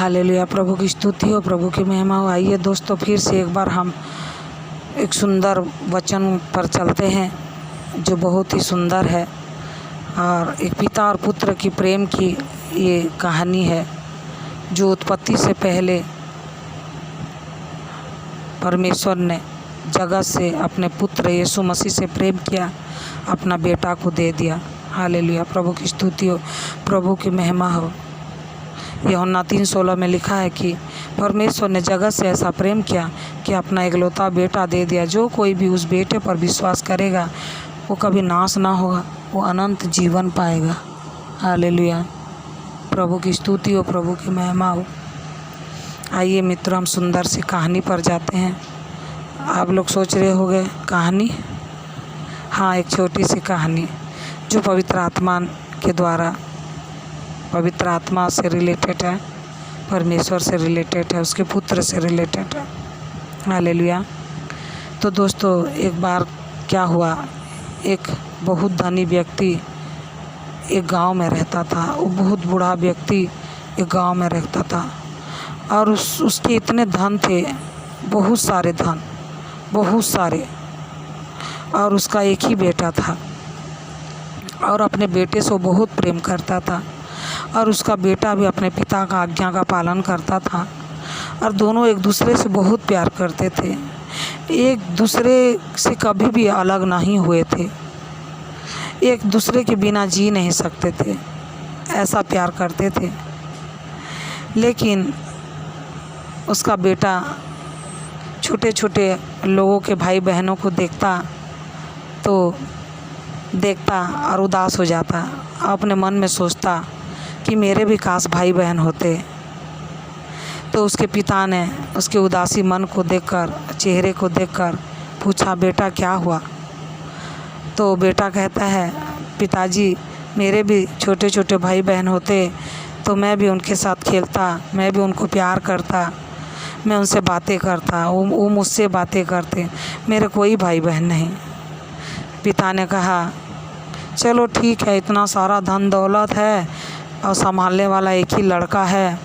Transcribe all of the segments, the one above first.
Hallelujah. प्रभु की स्तुति हो, प्रभु की महिमा हो। आइए दोस्तों, फिर से एक बार हम एक सुंदर वचन पर चलते हैं जो बहुत ही सुंदर है, और एक पिता और पुत्र की प्रेम की ये कहानी है जो उत्पत्ति से पहले परमेश्वर ने जगत से अपने पुत्र यीशु मसीह से प्रेम किया, अपना बेटा को दे दिया। हालेलुया। प्रभु की स्तुति हो, प्रभु की महिमा हो। यूहन्ना 3:16 में लिखा है कि परमेश्वर ने जगत से ऐसा प्रेम किया कि अपना इकलौता बेटा दे दिया। जो कोई भी उस बेटे पर विश्वास करेगा वो कभी नाश ना होगा, वो अनंत जीवन पाएगा। हालेलुया। प्रभु की स्तुति हो, प्रभु की महिमा हो। आइए मित्रों, हम सुंदर सी कहानी पर जाते हैं। आप लोग सोच रहे होंगे कहानी? हाँ, एक छोटी सी कहानी जो पवित्र आत्मा के द्वारा, पवित्र आत्मा से रिलेटेड है, परमेश्वर से रिलेटेड है, उसके पुत्र से रिलेटेड है। हालेलुया। तो दोस्तों, एक बार क्या हुआ, एक बहुत धनी व्यक्ति एक गांव में रहता था। वो बहुत बूढ़ा व्यक्ति एक गांव में रहता था, और उसके इतने धन थे, बहुत सारे धन, बहुत सारे। और उसका एक ही बेटा था, और अपने बेटे से वो बहुत प्रेम करता था, और उसका बेटा भी अपने पिता का आज्ञा का पालन करता था, और दोनों एक दूसरे से बहुत प्यार करते थे। एक दूसरे से कभी भी अलग नहीं हुए थे, एक दूसरे के बिना जी नहीं सकते थे, ऐसा प्यार करते थे। लेकिन उसका बेटा छोटे छोटे लोगों के भाई बहनों को देखता और उदास हो जाता, अपने मन में सोचता कि मेरे भी काश भाई बहन होते। तो उसके पिता ने उसके उदासी मन को देखकर, चेहरे को देखकर पूछा, बेटा क्या हुआ? तो बेटा कहता है, पिताजी मेरे भी छोटे छोटे भाई बहन होते तो मैं भी उनके साथ खेलता, मैं भी उनको प्यार करता, मैं उनसे बातें करता, वो मुझसे बातें करते, मेरे कोई भाई बहन नहीं। पिता ने कहा, चलो ठीक है, इतना सारा धन दौलत है और संभालने वाला एक ही लड़का है,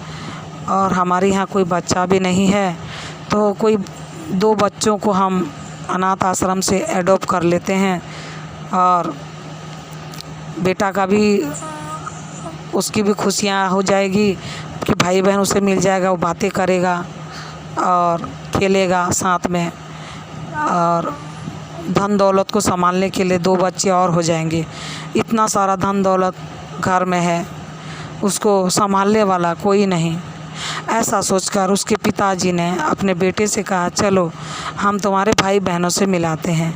और हमारे यहाँ कोई बच्चा भी नहीं है, तो कोई 2 बच्चों को हम अनाथ आश्रम से एडॉप्ट कर लेते हैं, और बेटा का भी, उसकी भी खुशियाँ हो जाएगी कि भाई बहन उसे मिल जाएगा, वो बातें करेगा और खेलेगा साथ में, और धन दौलत को संभालने के लिए 2 बच्चे और हो जाएंगे। इतना सारा धन दौलत घर में है, उसको संभालने वाला कोई नहीं। ऐसा सोचकर उसके पिताजी ने अपने बेटे से कहा, चलो हम तुम्हारे भाई बहनों से मिलाते हैं।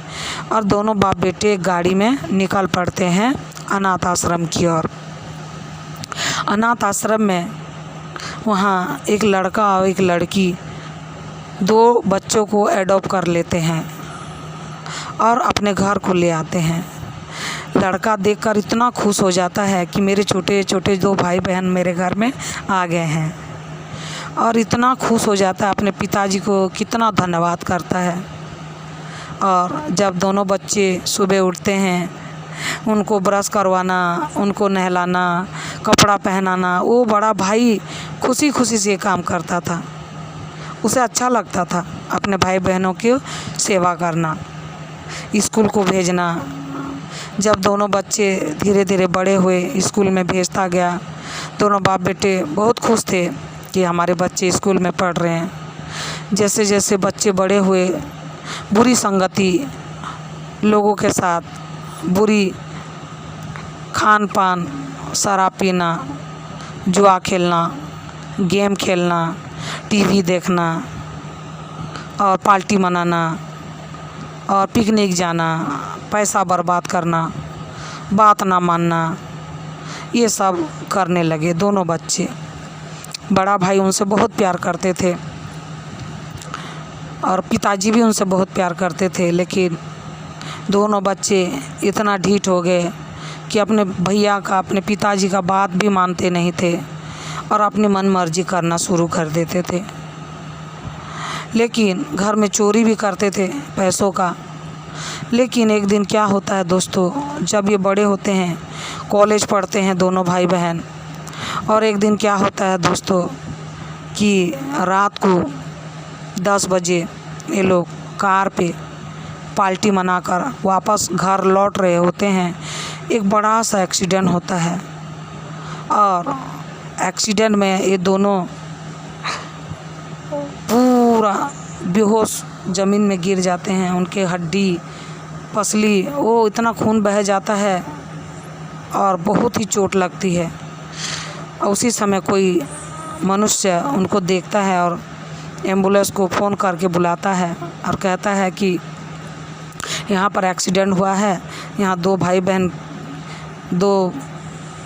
और दोनों बाप बेटे एक गाड़ी में निकल पड़ते हैं अनाथ आश्रम की ओर। अनाथ आश्रम में वहाँ एक लड़का और एक लड़की 2 बच्चों को एडॉप्ट कर लेते हैं और अपने घर को ले आते हैं। लड़का देखकर इतना खुश हो जाता है कि मेरे छोटे छोटे 2 भाई बहन मेरे घर में आ गए हैं, और इतना खुश हो जाता है, अपने पिताजी को कितना धन्यवाद करता है। और जब दोनों बच्चे सुबह उठते हैं, उनको ब्रश करवाना, उनको नहलाना, कपड़ा पहनाना, वो बड़ा भाई खुशी खुशी से काम करता था। उसे अच्छा लगता था अपने भाई बहनों की सेवा करना, स्कूल को भेजना। जब दोनों बच्चे धीरे धीरे बड़े हुए, स्कूल में भेजता गया, दोनों बाप बेटे बहुत खुश थे कि हमारे बच्चे स्कूल में पढ़ रहे हैं। जैसे जैसे बच्चे बड़े हुए, बुरी संगति, लोगों के साथ बुरी खान पान, शराब पीना, जुआ खेलना, गेम खेलना, टीवी देखना, और पार्टी मनाना, और पिकनिक जाना, पैसा बर्बाद करना, बात ना मानना, ये सब करने लगे दोनों बच्चे। बड़ा भाई उनसे बहुत प्यार करते थे, और पिताजी भी उनसे बहुत प्यार करते थे, लेकिन दोनों बच्चे इतना ढीठ हो गए कि अपने भैया का, अपने पिताजी का बात भी मानते नहीं थे, और अपनी मन मर्जी करना शुरू कर देते थे। लेकिन घर में चोरी भी करते थे पैसों का। लेकिन एक दिन क्या होता है दोस्तों, जब ये बड़े होते हैं, कॉलेज पढ़ते हैं दोनों भाई बहन, और एक दिन क्या होता है दोस्तों, कि रात को 10 बजे ये लोग कार पे पार्टी मनाकर वापस घर लौट रहे होते हैं। एक बड़ा सा एक्सीडेंट होता है और एक्सीडेंट में ये दोनों पूरा बेहोश ज़मीन में गिर जाते हैं। उनके हड्डी पसली वो इतना खून बह जाता है और बहुत ही चोट लगती है। और उसी समय कोई मनुष्य उनको देखता है और एम्बुलेंस को फ़ोन करके बुलाता है और कहता है कि यहाँ पर एक्सीडेंट हुआ है, यहाँ 2 भाई बहन 2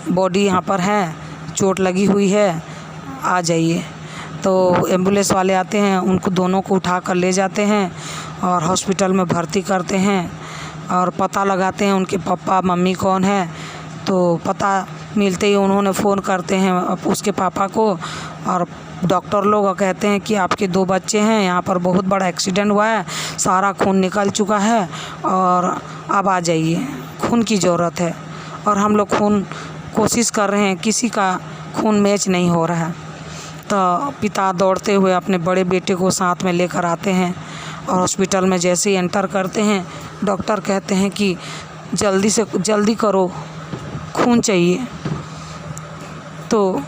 बॉडी यहाँ पर हैं, चोट लगी हुई है, आ जाइए। तो एम्बुलेंस वाले आते हैं, उनको दोनों को उठा कर ले जाते हैं और हॉस्पिटल में भर्ती करते हैं और पता लगाते हैं उनके पापा मम्मी कौन है। तो पता मिलते ही उन्होंने फ़ोन करते हैं उसके पापा को और डॉक्टर लोग कहते हैं कि आपके 2 बच्चे हैं, यहाँ पर बहुत बड़ा एक्सीडेंट हुआ है, सारा खून निकल चुका है और अब आ जाइए, खून की ज़रूरत है। और हम लोग खून कोशिश कर रहे हैं, किसी का खून मैच नहीं हो रहा है। तो पिता दौड़ते हुए अपने बड़े बेटे को साथ में लेकर आते हैं और हॉस्पिटल में जैसे ही एंटर करते हैं डॉक्टर कहते हैं कि जल्दी से जल्दी करो, खून चाहिए। तो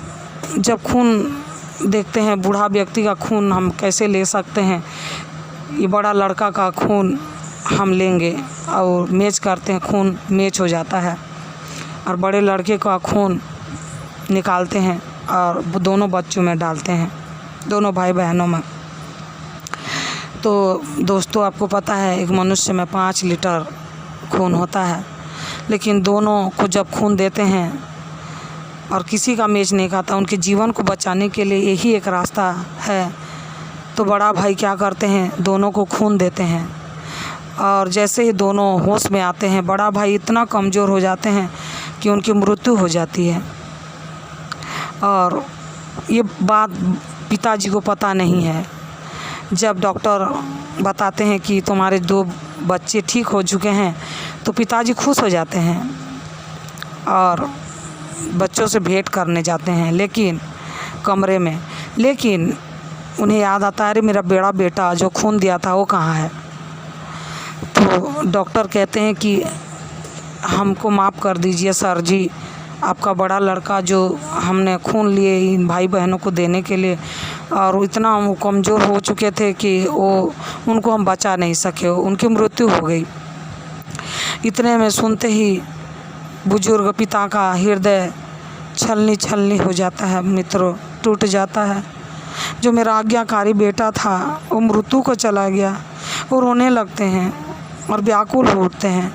जब खून देखते हैं, बूढ़ा व्यक्ति का खून हम कैसे ले सकते हैं, ये बड़ा लड़का का खून हम लेंगे और मैच करते हैं, खून मैच हो जाता है और बड़े लड़के का खून निकालते हैं और दोनों बच्चों में डालते हैं, दोनों भाई बहनों में। तो दोस्तों आपको पता है एक मनुष्य में 5 लीटर खून होता है, लेकिन दोनों को जब खून देते हैं और किसी का मैच नहीं खाता, उनके जीवन को बचाने के लिए यही एक रास्ता है। तो बड़ा भाई क्या करते हैं, दोनों को खून देते हैं और जैसे ही दोनों होश में आते हैं बड़ा भाई इतना कमज़ोर हो जाते हैं कि उनकी मृत्यु हो जाती है। और ये बात पिताजी को पता नहीं है। जब डॉक्टर बताते हैं कि तुम्हारे 2 बच्चे ठीक हो चुके हैं तो पिताजी खुश हो जाते हैं और बच्चों से भेंट करने जाते हैं लेकिन कमरे में, लेकिन उन्हें याद आता है अरे मेरा बड़ा बेटा जो खून दिया था वो कहाँ है। तो डॉक्टर कहते हैं कि हमको माफ़ कर दीजिए सर जी, आपका बड़ा लड़का जो हमने खून लिए इन भाई बहनों को देने के लिए और इतना वो कमज़ोर हो चुके थे कि उनको हम बचा नहीं सके, उनकी मृत्यु हो गई। इतने में सुनते ही बुजुर्ग पिता का हृदय छलनी छलनी हो जाता है, मित्रों टूट जाता है। जो मेरा आज्ञाकारी बेटा था वो मृत्यु को चला गया। वो रोने लगते हैं और व्याकुल हो उठते हैं।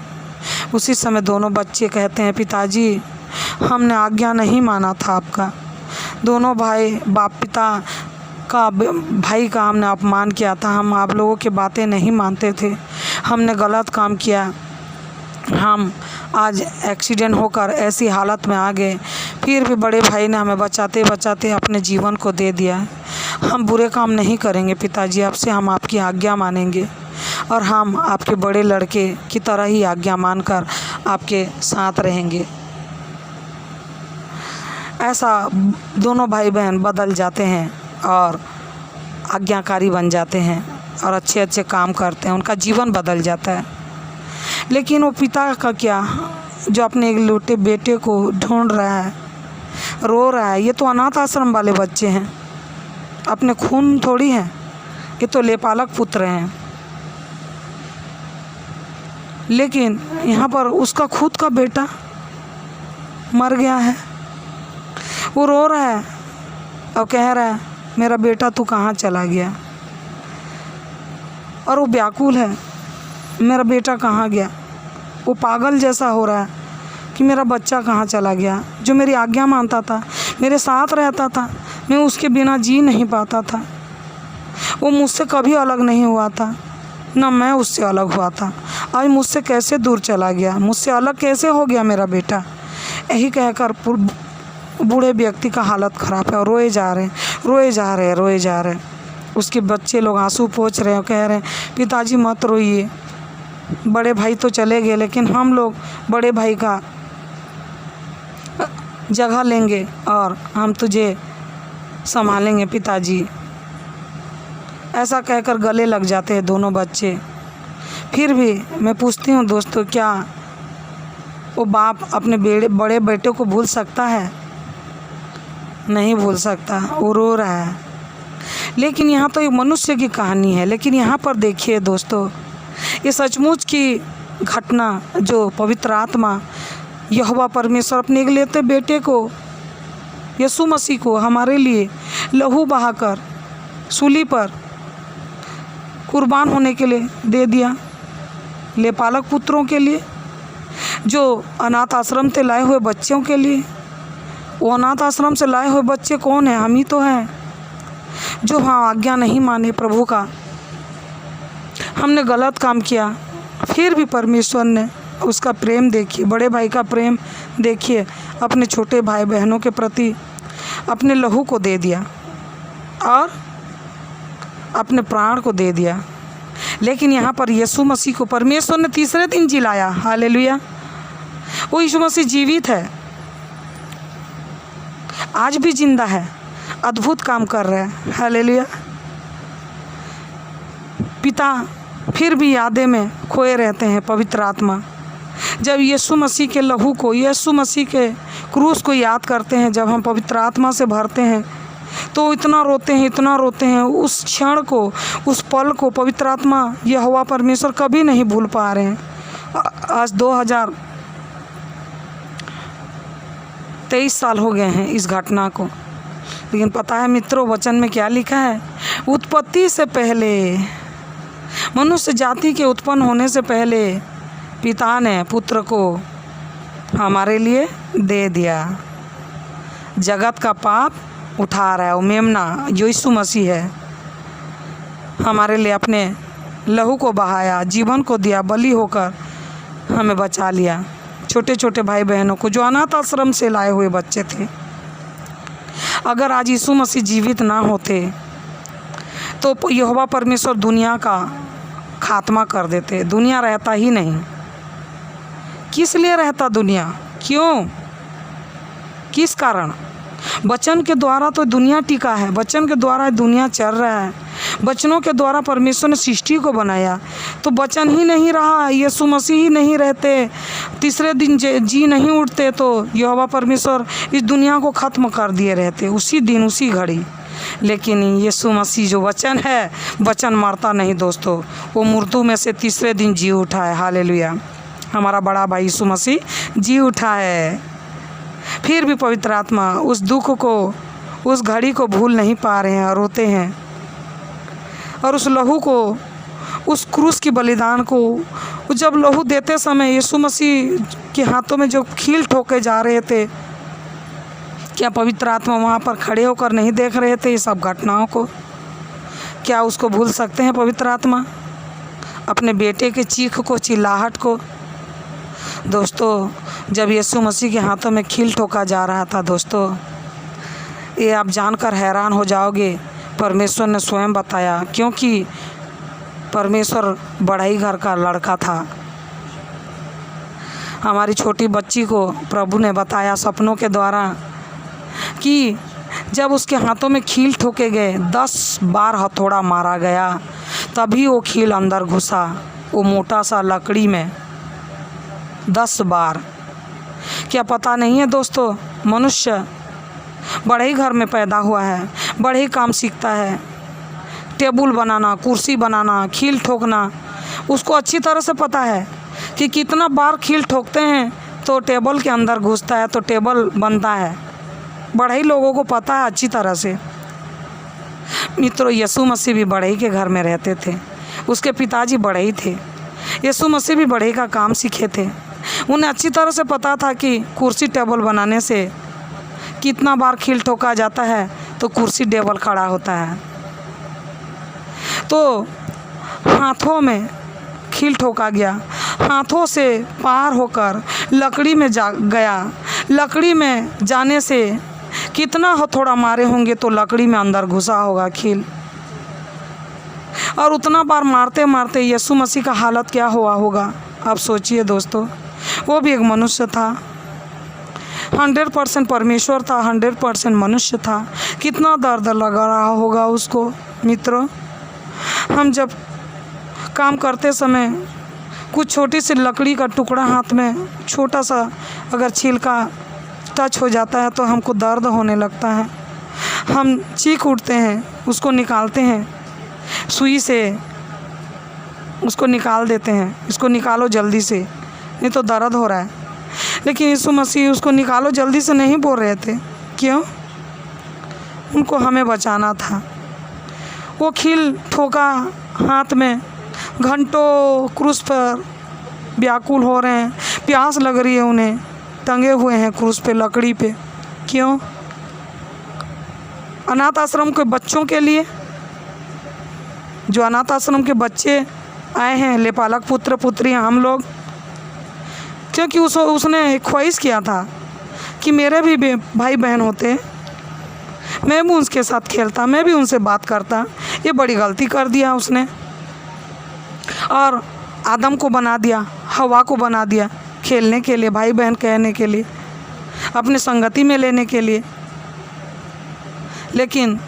उसी समय दोनों बच्चे कहते हैं पिताजी हमने आज्ञा नहीं माना था आपका, दोनों भाई बाप पिता का भाई का हमने अपमान किया था, हम आप लोगों की बातें नहीं मानते थे, हमने गलत काम किया, हम आज एक्सीडेंट होकर ऐसी हालत में आ गए, फिर भी बड़े भाई ने हमें बचाते बचाते अपने जीवन को दे दिया। हम बुरे काम नहीं करेंगे पिताजी, आपसे हम आपकी आज्ञा मानेंगे और हम आपके बड़े लड़के की तरह ही आज्ञा मानकर आपके साथ रहेंगे। ऐसा दोनों भाई बहन बदल जाते हैं और आज्ञाकारी बन जाते हैं और अच्छे अच्छे काम करते हैं, उनका जीवन बदल जाता है। लेकिन वो पिता का क्या जो अपने एक लूटे बेटे को ढूंढ रहा है, रो रहा है। ये तो अनाथ आश्रम वाले बच्चे हैं, अपने खून थोड़ी हैं, ये तो लेपालक पुत्र हैं। लेकिन यहाँ पर उसका खुद का बेटा मर गया है, वो रो रहा है और कह रहा है मेरा बेटा तू कहाँ चला गया, और वो व्याकुल है मेरा बेटा कहाँ गया। वो पागल जैसा हो रहा है कि मेरा बच्चा कहाँ चला गया, जो मेरी आज्ञा मानता था, मेरे साथ रहता था, मैं उसके बिना जी नहीं पाता था। वो मुझसे कभी अलग नहीं हुआ था, न मैं उससे अलग हुआ था। आज मुझसे कैसे दूर चला गया, मुझसे अलग कैसे हो गया मेरा बेटा। यही कहकर बूढ़े व्यक्ति का हालत ख़राब है और रोए जा रहे हैं, रोए जा रहे हैं, रोए जा रहे हैं। उसके बच्चे लोग आंसू पोंछ रहे हैं, कह रहे हैं पिताजी मत रोइए, बड़े भाई तो चले गए लेकिन हम लोग बड़े भाई का जगह लेंगे और हम तुझे संभालेंगे पिताजी, ऐसा कहकर गले लग जाते हैं दोनों बच्चे। फिर भी मैं पूछती हूँ दोस्तों, क्या वो बाप अपने बड़े बेटे को भूल सकता है? नहीं भूल सकता, वो रो रहा है। लेकिन यहाँ तो एक मनुष्य की कहानी है, लेकिन यहाँ पर देखिए दोस्तों, ये सचमुच की घटना जो पवित्र आत्मा यहोवा परमेश्वर अपने एकलौते बेटे को, यीशु मसीह को हमारे लिए लहू बहाकर सूली पर कुर्बान होने के लिए दे दिया, लेपालक पुत्रों के लिए, जो अनाथ आश्रम से लाए हुए बच्चों के लिए। वो अनाथ आश्रम से लाए हुए बच्चे कौन हैं? हम ही तो हैं, जो हाँ आज्ञा नहीं माने प्रभु का। हमने गलत काम किया, फिर भी परमेश्वर ने उसका प्रेम देखिए, बड़े भाई का प्रेम देखिए, अपने छोटे भाई बहनों के प्रति अपने लहू को दे दिया और अपने प्राण को दे दिया। लेकिन यहाँ पर यीशु मसीह को परमेश्वर ने तीसरे दिन जिलाया। हालेलुया। वो यीशु मसीह जीवित है, आज भी जिंदा है, अद्भुत काम कर रहे हैं। हालेलुया। पिता फिर भी यादें में खोए रहते हैं। पवित्र आत्मा जब यीशु मसीह के लहू को, यीशु मसीह के क्रूस को याद करते हैं, जब हम पवित्र आत्मा से भरते हैं तो इतना रोते हैं, इतना रोते हैं। उस क्षण को, उस पल को पवित्र आत्मा यहोवा परमेश्वर कभी नहीं भूल पा रहे हैं। आज 2023 साल हो गए हैं इस घटना को। लेकिन पता है मित्रों, वचन में क्या लिखा है? उत्पत्ति से पहले, मनुष्य जाति के उत्पन्न होने से पहले पिता ने पुत्र को हमारे लिए दे दिया। जगत का पाप उठा रहा है वो मेमना जो यीशु मसीह है, हमारे लिए अपने लहू को बहाया, जीवन को दिया, बलि होकर हमें बचा लिया। छोटे छोटे भाई बहनों को जो अनाथ आश्रम से लाए हुए बच्चे थे, अगर आज यीशु मसीह जीवित ना होते तो यहोवा परमेश्वर दुनिया का खात्मा कर देते, दुनिया रहता ही नहीं। किस लिए रहता दुनिया? क्यों? किस कारण? वचन के द्वारा तो दुनिया टिका है, वचन के द्वारा दुनिया चल रहा है, वचनों के द्वारा परमेश्वर ने सृष्टि को बनाया। तो वचन ही नहीं रहा, यीशु मसीह ही नहीं रहते, तीसरे दिन जी नहीं उठते, तो यहोवा परमेश्वर इस दुनिया को ख़त्म कर दिए रहते उसी दिन, उसी घड़ी। लेकिन यीशु मसीह जो वचन है, वचन मरता नहीं दोस्तों, वो मृत्यु में से तीसरे दिन जी उठा है। हालेलुया। हमारा बड़ा भाई यीशु मसीह जी उठा है। फिर भी पवित्र आत्मा उस दुख को, उस घड़ी को भूल नहीं पा रहे हैं और रोते हैं। और उस लहू को, उस क्रूस की बलिदान को, जब लहू देते समय यीशु मसीह के हाथों में जो खील ठोके जा रहे थे, क्या पवित्र आत्मा वहाँ पर खड़े होकर नहीं देख रहे थे ये सब घटनाओं को? क्या उसको भूल सकते हैं पवित्र आत्मा? अपने बेटे के चीख को, चिल्लाहट को? दोस्तों, जब यीशु मसीह के हाथों में खील ठोका जा रहा था दोस्तों, ये आप जानकर हैरान हो जाओगे, परमेश्वर ने स्वयं बताया, क्योंकि परमेश्वर बढ़ई घर का लड़का था। हमारी छोटी बच्ची को प्रभु ने बताया सपनों के द्वारा कि जब उसके हाथों में खील ठोके गए, 10 बार हथौड़ा मारा गया, तभी वो खील अंदर घुसा, वो मोटा सा लकड़ी में 10 बार। क्या पता नहीं है दोस्तों, मनुष्य बड़े ही घर में पैदा हुआ है, बड़े ही काम सीखता है। टेबल बनाना, कुर्सी बनाना, खील ठोकना, उसको अच्छी तरह से पता है कि कितना बार खील ठोकते हैं तो टेबल के अंदर घुसता है, तो टेबल बनता है। बड़े ही लोगों को पता है अच्छी तरह से। मित्रों, यीशु मसीह भी बढ़ई के घर में रहते थे, उसके पिताजी बढ़ई थे। यीशु मसीह भी बढ़ई का काम सीखे थे। उन्हें अच्छी तरह से पता था कि कुर्सी टेबल बनाने से कितना बार खील ठोका जाता है तो कुर्सी टेबल खड़ा होता है। तो हाथों में खील ठोका गया, हाथों से पार होकर लकड़ी में जा गया। लकड़ी में जाने से कितना हथौड़ा मारे होंगे तो लकड़ी में अंदर घुसा होगा खील। और उतना बार मारते मारते यीशु मसीह का हालत क्या हुआ होगा, आप सोचिए दोस्तों। वो भी एक मनुष्य था, 100% परमेश्वर था, 100% मनुष्य था। कितना दर्द लगा रहा होगा उसको मित्रों। हम जब काम करते समय कुछ छोटी सी लकड़ी का टुकड़ा हाथ में छोटा सा अगर छिलका टच हो जाता है तो हमको दर्द होने लगता है। हम चीख उठते हैं, उसको निकालते हैं, सुई से उसको निकाल देते हैं, इसको निकालो जल्दी से, नहीं तो दर्द हो रहा है। लेकिन यीशु मसीह उसको निकालो जल्दी से नहीं बोल रहे थे। क्यों? उनको हमें बचाना था। वो कील ठोका हाथ में, घंटों क्रूस पर व्याकुल हो रहे हैं, प्यास लग रही है उन्हें, टंगे हुए हैं क्रूस पे, लकड़ी पे। क्यों? अनाथ आश्रम के बच्चों के लिए, जो अनाथ आश्रम के बच्चे आए हैं, लेपालक पुत्र पुत्री हम लोग, क्योंकि उसने ख्वाहिश किया था कि मेरे भी भाई बहन होते, मैं भी उसके साथ खेलता, मैं भी उनसे बात करता। ये बड़ी गलती कर दिया उसने, और आदम को बना दिया, हवा को बना दिया खेलने के लिए, भाई बहन कहने के लिए, अपने संगति में लेने के लिए। लेकिन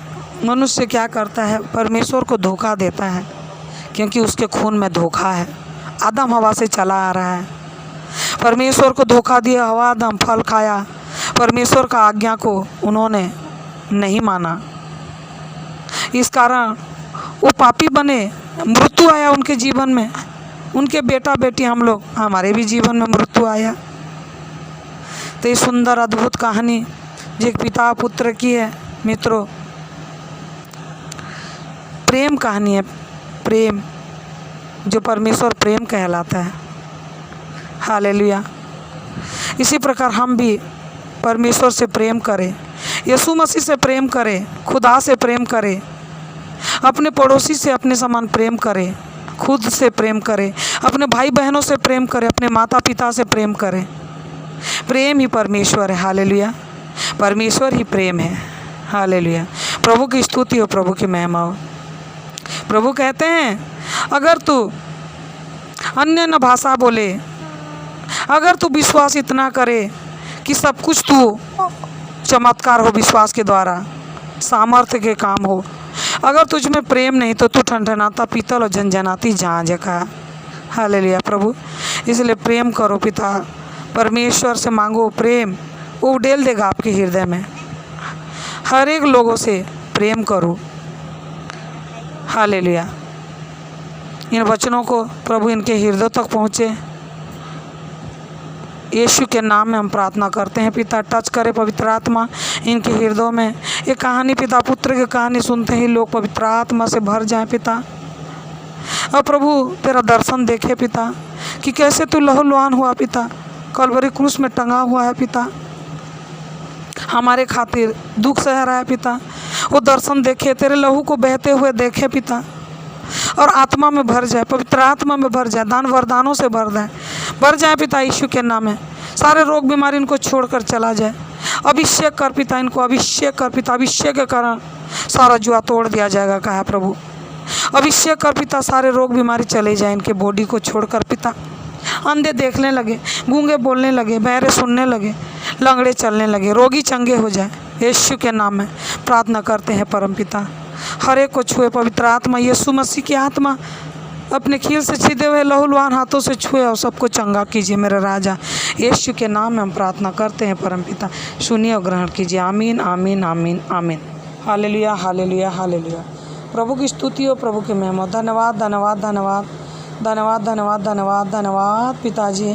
मनुष्य क्या करता है? परमेश्वर को धोखा देता है, क्योंकि उसके खून में धोखा है। आदम हवा से चला आ रहा है, परमेश्वर को धोखा दिया। हवा आदम फल खाया, परमेश्वर का आज्ञा को उन्होंने नहीं माना, इस कारण वो पापी बने, मृत्यु आया उनके जीवन में। उनके बेटा बेटी हम लोग, हमारे भी जीवन में मृत्यु आया। तो ये सुंदर अद्भुत कहानी जो एक पिता पुत्र की है मित्रों, प्रेम कहानी है, प्रेम जो परमेश्वर प्रेम कहलाता है। हालेलुया। इसी प्रकार हम भी परमेश्वर से प्रेम करें, यीशु मसीह से प्रेम करें, खुदा से प्रेम करें, अपने पड़ोसी से अपने समान प्रेम करें, खुद से प्रेम करें, अपने भाई बहनों से प्रेम करें, अपने माता पिता से प्रेम करें। प्रेम ही परमेश्वर है। हालेलुया। परमेश्वर ही प्रेम है। हालेलुया। प्रभु की स्तुति हो, प्रभु की महिमा हो। प्रभु कहते हैं, अगर तू अन्य न भाषा बोले, अगर तू विश्वास इतना करे कि सब कुछ तू चमत्कार हो, विश्वास के द्वारा सामर्थ्य के काम हो, अगर तुझ में प्रेम नहीं तो तू ठनठनाता पीतल और झनझनाती जहाज का। हालेलुया प्रभु। इसलिए प्रेम करो पिता, परमेश्वर से मांगो प्रेम, वो उड़ेल देगा आपके हृदय में। हर एक लोगों से प्रेम करो। हालेलुया। इन वचनों को प्रभु इनके हृदय तक पहुँचे, यीशु के नाम में हम प्रार्थना करते हैं। पिता टच करे पवित्र आत्मा इनके हृदयों में। ये कहानी पिता पुत्र की कहानी सुनते ही लोग पवित्र आत्मा से भर जाएं पिता। और प्रभु तेरा दर्शन देखे पिता कि कैसे तू लहूलुहान हुआ पिता, कलवरी क्रूस में टंगा हुआ है पिता, हमारे खातिर दुख सह रहा है पिता। वो दर्शन देखे, तेरे लहू को बहते हुए देखे पिता, और आत्मा में भर जाए, पवित्र आत्मा में भर जाए, दान वरदानों से भर जाए पिता यीशु के नाम में। सारे रोग बीमारी इनको छोड़कर चला जाए। अभिषेक कर पिता, इनको अभिषेक कर पिता, अभिषेक के कारण सारा जुआ तोड़ दिया जाएगा कहा प्रभु। अभिषेक कर पिता, सारे रोग बीमारी चले जाए इनके बॉडी को छोड़कर पिता। अंधे देखने लगे, गूंगे बोलने लगे, बहरे सुनने लगे, लंगड़े चलने लगे, रोगी चंगे हो जाए। यीशु के नाम में प्रार्थना करते हैं परम पिता। हर एक को छुए पवित्र आत्मा, यीशु मसीह की आत्मा अपने खील से छिदे हुए लहूलुहान हाथों से छुए और सबको चंगा कीजिए मेरे राजा। यीशु के नाम में हम प्रार्थना करते हैं परम पिता, सुनिए और ग्रहण कीजिए। आमीन आमीन आमीन आमीन। Hallelujah hallelujah hallelujah. प्रभु की स्तुति हो, प्रभु की महिमा। धन्यवाद धन्यवाद धन्यवाद धन्यवाद धन्यवाद धन्यवाद धन्यवाद पिताजी।